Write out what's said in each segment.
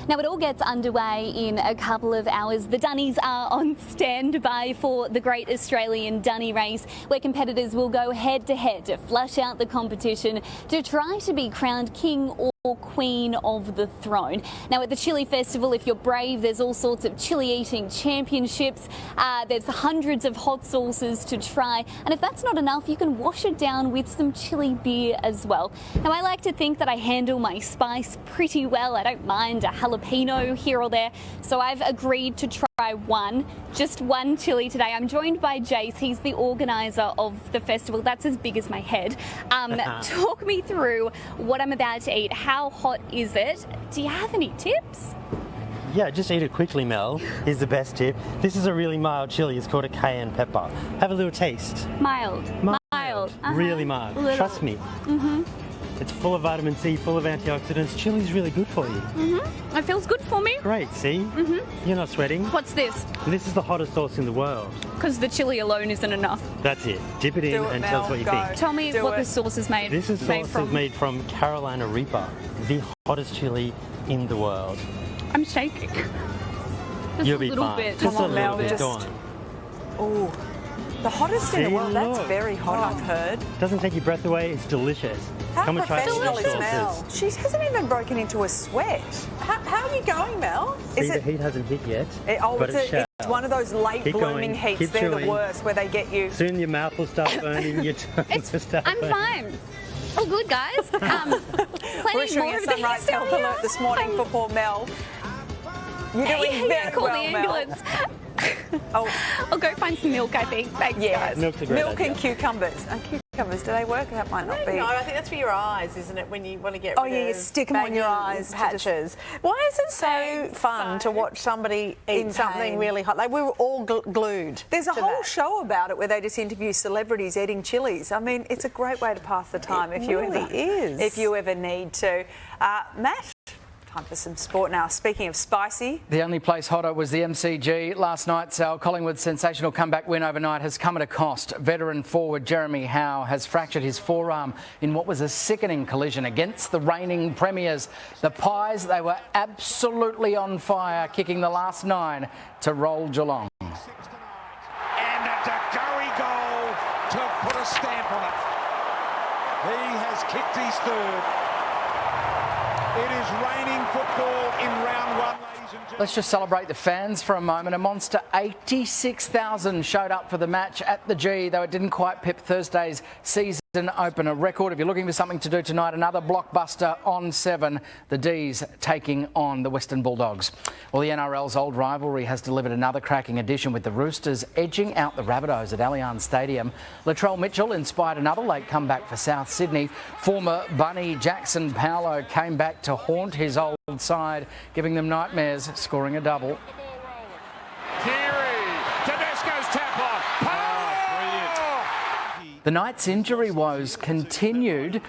Now it all gets underway in a couple of hours. The Dunnies are on standby for the Great Australian Dunny Race, where competitors will go head to head to flush out the competition to try to be crowned king or queen of the throne. Now at the Chilli Festival, if you're brave, there's all sorts of chili eating championships. There's hundreds of hot sauces to try, and if that's not enough, you can wash it down with some chili beer as well. Now I like to think that I handle my spice pretty well. I don't mind a jalapeno here or there, so I've agreed to try just one chili today. I'm joined by Jace. He's the organiser of the festival. That's as big as my head. Talk me through what I'm about to eat. How hot is it? Do you have any tips? Yeah, just eat it quickly, Mel. Here's the best tip. This is a really mild chili. It's called a cayenne pepper. Have a little taste. Mild. Really mild. Little. Trust me. It's full of vitamin C, full of antioxidants. Chili's really good for you. It feels good for me. Great, see? You're not sweating. What's this? This is the hottest sauce in the world. Because the chili alone isn't enough. That's it. Dip it in and tell us what you think. Tell me what the sauce is made from. This is made from Carolina Reaper, the hottest chili in the world. I'm shaking. Just You'll a be little fine. bit. Just a little bit. Just... Go on. Oh, the hottest in the world. Look. That's very hot, I've heard. Doesn't take your breath away. It's delicious. How Come and try some professional of is the Mel? sauces. She hasn't even broken into a sweat. How are you going, Mel? See, the heat hasn't hit yet. But It's one of those late blooming heats. Keep They're chewing. the worst, where they get you. Soon your mouth will start burning. Your tongue will start I'm burning. fine. Oh, good, guys. We're Plenty issuing more a of Sunrise these Health down Alert here. this morning for poor Mel. You're doing very Call well, the Mel. ambulance. Oh, I'll go find some milk, I think. Thanks, guys. Milk's a great milk idea. and cucumbers. Cucumbers, do they work? That might not be. No, I think that's for your eyes, isn't it? When you want to get rid you of stick them on your baggy eyes to patches. Why is it so fun to watch somebody eat something pain. really hot? Like we were all glued. There's a to whole that. show about it where they just interview celebrities eating chilies. I mean, it's a great way to pass the time if you ever need to. Matt, time for some sport now. Speaking of spicy, the only place hotter was the MCG last night. So Collingwood's sensational comeback win overnight has come at a cost. Veteran forward Jeremy Howe has fractured his forearm in what was a sickening collision against the reigning premiers. The Pies, they were absolutely on fire, kicking the last 9 to roll Geelong. And a Daguri goal to put a stamp on it. He has kicked his third. It is raining football in round 1, ladies and gentlemen. Let's just celebrate the fans for a moment. A monster 86,000 showed up for the match at the G, though it didn't quite pip Thursday's season opener record. If you're looking for something to do tonight, another blockbuster on 7, the D's taking on the Western Bulldogs. Well, the NRL's old rivalry has delivered another cracking edition with the Roosters edging out the Rabbitohs at Allianz Stadium. Latrell Mitchell inspired another late comeback for South Sydney. Former Bunny Jackson Paolo came back to haunt his old side, giving them nightmares, scoring a double. Tedesco's tap on. The Knights' injury woes continued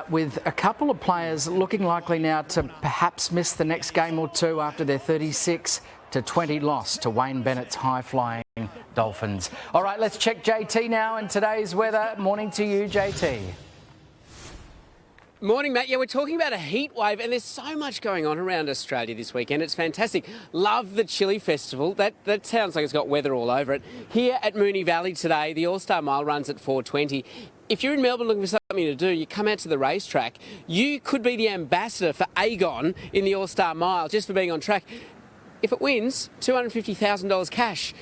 with a couple of players looking likely now to perhaps miss the next game or two after their 36-20 loss to Wayne Bennett's high-flying Dolphins. All right, let's check JT now and today's weather. Morning to you, JT. Morning, Matt. Yeah, we're talking about a heat wave, and there's so much going on around Australia this weekend. It's fantastic. Love the Chilli Festival. That sounds like it's got weather all over it. Here at Moonee Valley today, the All-Star Mile runs at 4:20. If you're in Melbourne looking for something to do, you come out to the racetrack. You could be the ambassador for Aegon in the All-Star Mile just for being on track. If it wins, $250,000 cash.